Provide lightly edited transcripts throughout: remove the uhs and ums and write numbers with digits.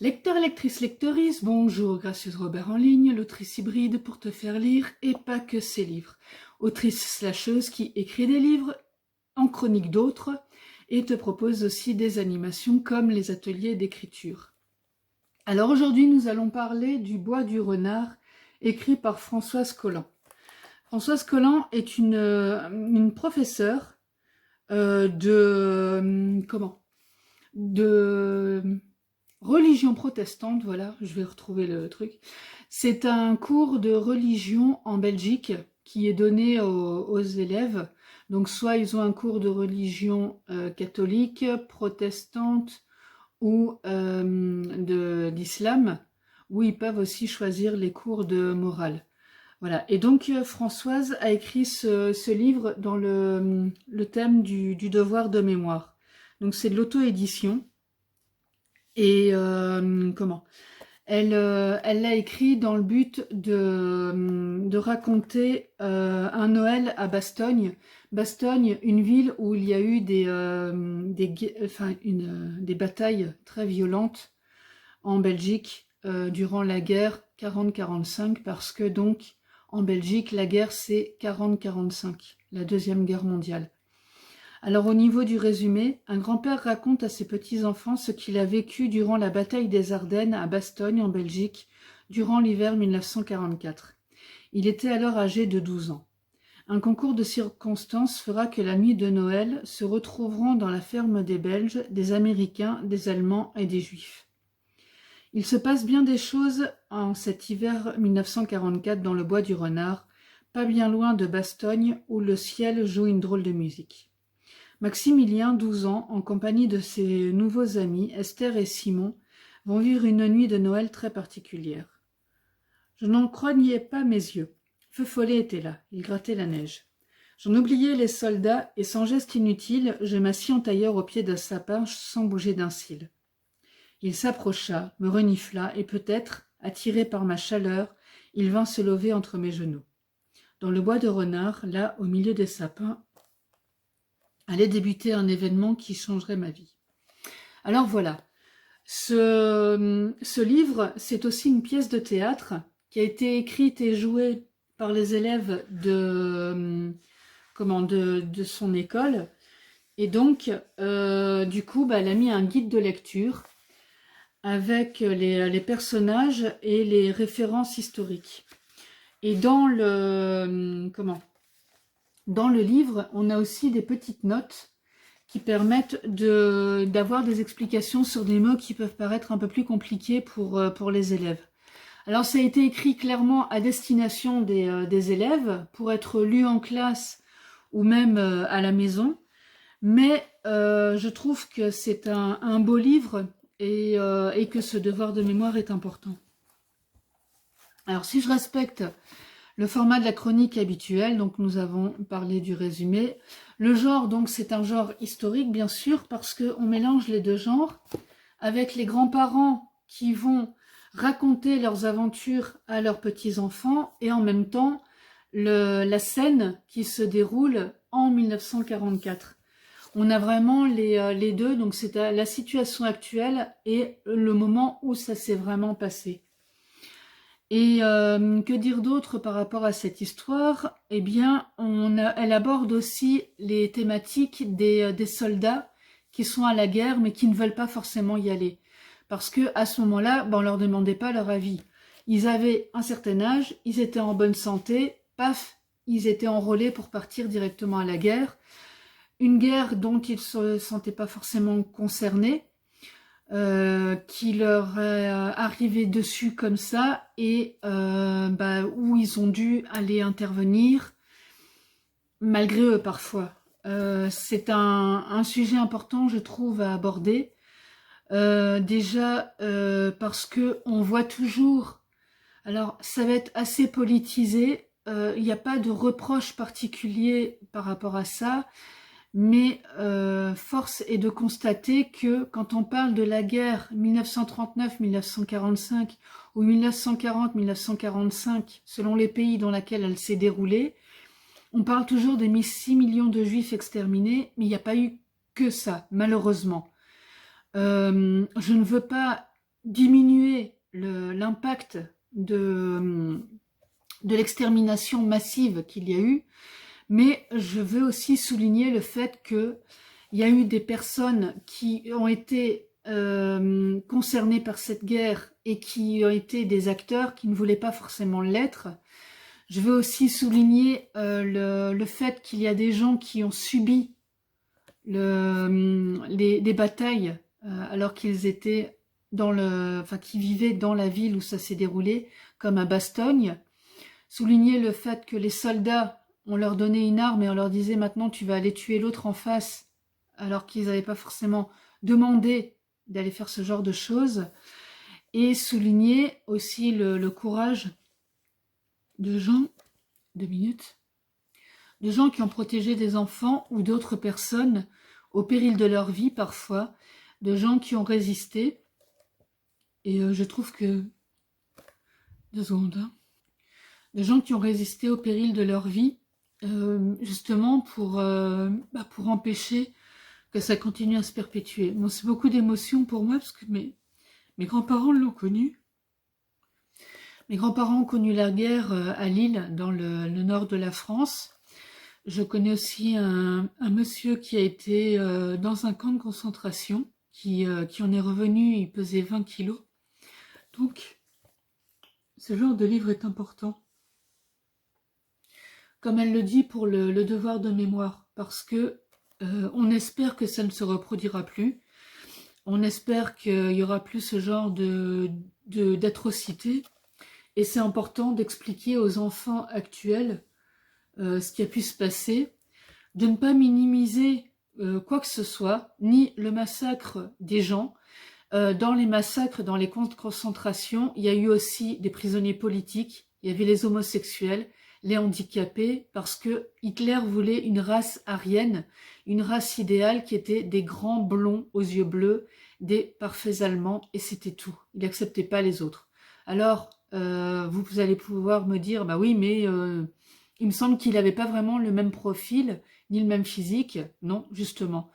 Lecteur, lectrice, lectrice, bonjour, gracieuse Robert en ligne, l'autrice hybride pour te faire lire et pas que ses livres. Autrice slasheuse qui écrit des livres, en chronique d'autres, et te propose aussi des animations comme les ateliers d'écriture. Alors aujourd'hui, nous allons parler du Bois du renard, écrit par Françoise Colland. Françoise Colland est une professeure de religion protestante, voilà, je vais retrouver le truc. C'est un cours de religion en Belgique qui est donné aux élèves. Donc soit ils ont un cours de religion catholique, protestante ou d'islam, ou ils peuvent aussi choisir les cours de morale. Voilà. Et donc Françoise a écrit ce livre dans le thème du devoir de mémoire. Donc c'est de l'auto-édition. Et elle l'a écrit dans le but de raconter un Noël à Bastogne. Bastogne, une ville où il y a eu des batailles très violentes en Belgique durant la guerre 40-45, parce que donc en Belgique, la guerre c'est 40-45, la Deuxième Guerre mondiale. Alors au niveau du résumé, un grand-père raconte à ses petits-enfants ce qu'il a vécu durant la bataille des Ardennes à Bastogne en Belgique, durant l'hiver 1944. Il était alors âgé de 12 ans. Un concours de circonstances fera que la nuit de Noël se retrouveront dans la ferme des Belges, des Américains, des Allemands et des Juifs. Il se passe bien des choses en cet hiver 1944 dans le bois du renard, pas bien loin de Bastogne où le ciel joue une drôle de musique. Maximilien, 12 ans, en compagnie de ses nouveaux amis, Esther et Simon, vont vivre une nuit de Noël très particulière. Je n'en croyais pas mes yeux. Feu Follet était là, il grattait la neige. J'en oubliais les soldats, et sans geste inutile, je m'assis en tailleur au pied d'un sapin sans bouger d'un cil. Il s'approcha, me renifla, et peut-être, attiré par ma chaleur, il vint se lever entre mes genoux. Dans le bois de renard, là, au milieu des sapins, allait débuter un événement qui changerait ma vie. Alors voilà, ce livre, c'est aussi une pièce de théâtre qui a été écrite et jouée par les élèves de son école. Et donc, du coup, elle a mis un guide de lecture avec les personnages et les références historiques. Et dans le livre, on a aussi des petites notes qui permettent d'avoir des explications sur des mots qui peuvent paraître un peu plus compliqués pour les élèves. Alors ça a été écrit clairement à destination des élèves pour être lu en classe ou même à la maison, mais je trouve que c'est un beau livre et que ce devoir de mémoire est important. Alors si je respecte le format de la chronique habituelle, donc nous avons parlé du résumé. Le genre, donc, c'est un genre historique, bien sûr, parce qu'on mélange les deux genres, avec les grands-parents qui vont raconter leurs aventures à leurs petits-enfants, et en même temps, la scène qui se déroule en 1944. On a vraiment les deux, donc c'est la situation actuelle et le moment où ça s'est vraiment passé. Et que dire d'autre par rapport à cette histoire? Eh bien, elle aborde aussi les thématiques des soldats qui sont à la guerre mais qui ne veulent pas forcément y aller. Parce que à ce moment-là, on leur demandait pas leur avis. Ils avaient un certain âge, ils étaient en bonne santé, paf, ils étaient enrôlés pour partir directement à la guerre. Une guerre dont ils ne se sentaient pas forcément concernés. Qui leur est arrivé dessus comme ça et où ils ont dû aller intervenir malgré eux parfois. C'est un sujet important, je trouve, à aborder. Déjà parce que on voit toujours, alors ça va être assez politisé, il n'y a pas de reproche particulier par rapport à ça. Mais force est de constater que quand on parle de la guerre 1939-1945 ou 1940-1945, selon les pays dans lesquels elle s'est déroulée, on parle toujours des 6 millions de juifs exterminés, mais il n'y a pas eu que ça, malheureusement. Je ne veux pas diminuer l'impact de l'extermination massive qu'il y a eu, mais je veux aussi souligner le fait qu'il y a eu des personnes qui ont été concernées par cette guerre et qui ont été des acteurs qui ne voulaient pas forcément l'être. Je veux aussi souligner le fait qu'il y a des gens qui ont subi les batailles alors qu'ils étaient qui vivaient dans la ville où ça s'est déroulé, comme à Bastogne. Souligner le fait que les soldats, on leur donnait une arme et on leur disait maintenant tu vas aller tuer l'autre en face, alors qu'ils n'avaient pas forcément demandé d'aller faire ce genre de choses. Et souligner aussi le courage de gens, 2 minutes, de gens qui ont protégé des enfants ou d'autres personnes au péril de leur vie parfois, de gens qui ont résisté. Et je trouve que... 2 secondes, hein. De gens qui ont résisté au péril de leur vie, justement pour empêcher que ça continue à se perpétuer. Bon, c'est beaucoup d'émotions pour moi, parce que mes grands-parents l'ont connu. Mes grands-parents ont connu la guerre à Lille, dans le nord de la France. Je connais aussi un monsieur qui a été dans un camp de concentration, qui en est revenu, il pesait 20 kilos. Donc, ce genre de livre est important. Comme elle le dit pour le devoir de mémoire, parce que on espère que ça ne se reproduira plus. On espère qu'il y aura plus ce genre d'atrocités. Et c'est important d'expliquer aux enfants actuels ce qui a pu se passer, de ne pas minimiser quoi que ce soit, ni le massacre des gens. Dans les massacres, dans les camps de concentration, il y a eu aussi des prisonniers politiques, il y avait les homosexuels, les handicapés, parce que Hitler voulait une race aryenne, une race idéale qui était des grands blonds aux yeux bleus, des parfaits Allemands, et c'était tout. Il n'acceptait pas les autres. Alors, vous allez pouvoir me dire, bah oui, mais il me semble qu'il n'avait pas vraiment le même profil, ni le même physique. Non, justement.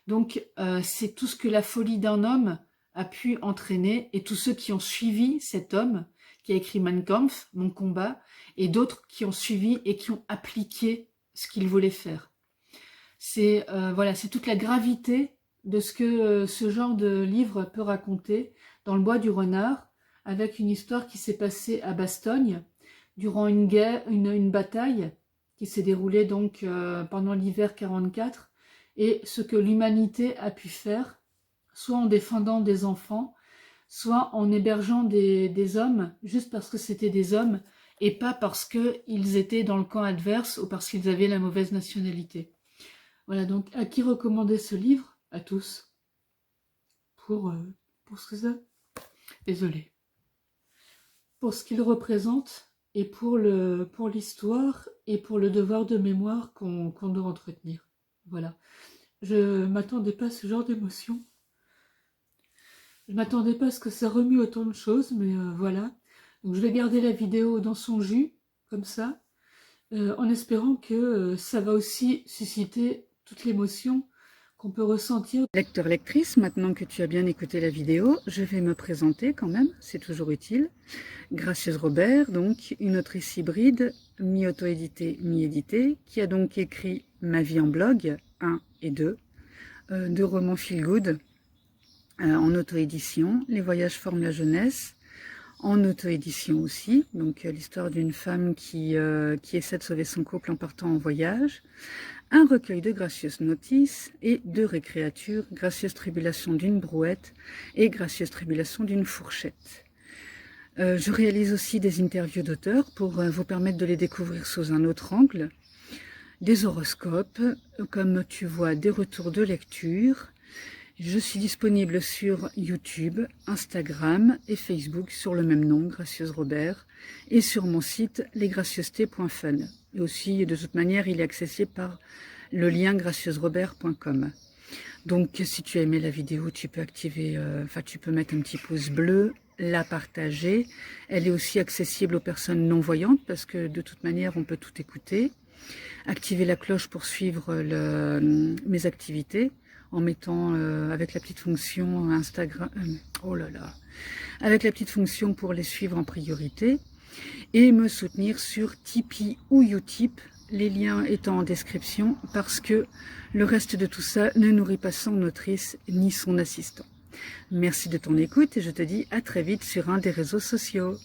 Donc, c'est tout ce que la folie d'un homme a pu entraîner, et tous ceux qui ont suivi cet homme, qui a écrit Mein Kampf, Mon combat, et d'autres qui ont suivi et qui ont appliqué ce qu'il voulait faire. C'est voilà, c'est toute la gravité de ce que ce genre de livre peut raconter dans le bois du renard, avec une histoire qui s'est passée à Bastogne durant une guerre, une bataille qui s'est déroulée donc pendant l'hiver 44, et ce que l'humanité a pu faire, soit en défendant des enfants, soit en hébergeant des hommes, juste parce que c'était des hommes, et pas parce qu'ils étaient dans le camp adverse ou parce qu'ils avaient la mauvaise nationalité. Voilà, donc à qui recommander ce livre? À tous. Pour ce que ça... Désolée. Pour ce qu'il représente, et pour l'histoire, et pour le devoir de mémoire qu'on doit entretenir. Voilà. Je m'attendais pas à ce genre d'émotion. Je m'attendais pas à ce que ça remue autant de choses, mais voilà. Donc je vais garder la vidéo dans son jus, comme ça, en espérant que ça va aussi susciter toute l'émotion qu'on peut ressentir. Lecteur, lectrice, maintenant que tu as bien écouté la vidéo, je vais me présenter quand même, c'est toujours utile. Gracieuse Robert, donc une autrice hybride, mi-auto-éditée, mi-éditée, qui a donc écrit Ma vie en blog, 1 et 2, 2 romans feel good, en auto-édition, Les voyages forment la jeunesse, en auto-édition aussi, donc l'histoire d'une femme qui essaie de sauver son couple en partant en voyage, un recueil de gracieuses notices et 2 récréatures, Gracieuse tribulation d'une brouette et Gracieuse tribulation d'une fourchette. Je réalise aussi des interviews d'auteurs pour vous permettre de les découvrir sous un autre angle, des horoscopes, comme tu vois, des retours de lecture. Je suis disponible sur YouTube, Instagram et Facebook sur le même nom, Gracieuse Robert, et sur mon site lesgracieusetés.fun. Et aussi, de toute manière, il est accessible par le lien gracieusrobert.com. Donc, si tu as aimé la vidéo, tu peux activer, tu peux mettre un petit pouce bleu, la partager. Elle est aussi accessible aux personnes non-voyantes parce que de toute manière, on peut tout écouter. Activer la cloche pour suivre mes activités. en mettant avec la petite fonction Instagram, avec la petite fonction pour les suivre en priorité, et me soutenir sur Tipeee ou Utip, les liens étant en description, parce que le reste de tout ça ne nourrit pas son autrice ni son assistant. Merci de ton écoute et je te dis à très vite sur un des réseaux sociaux.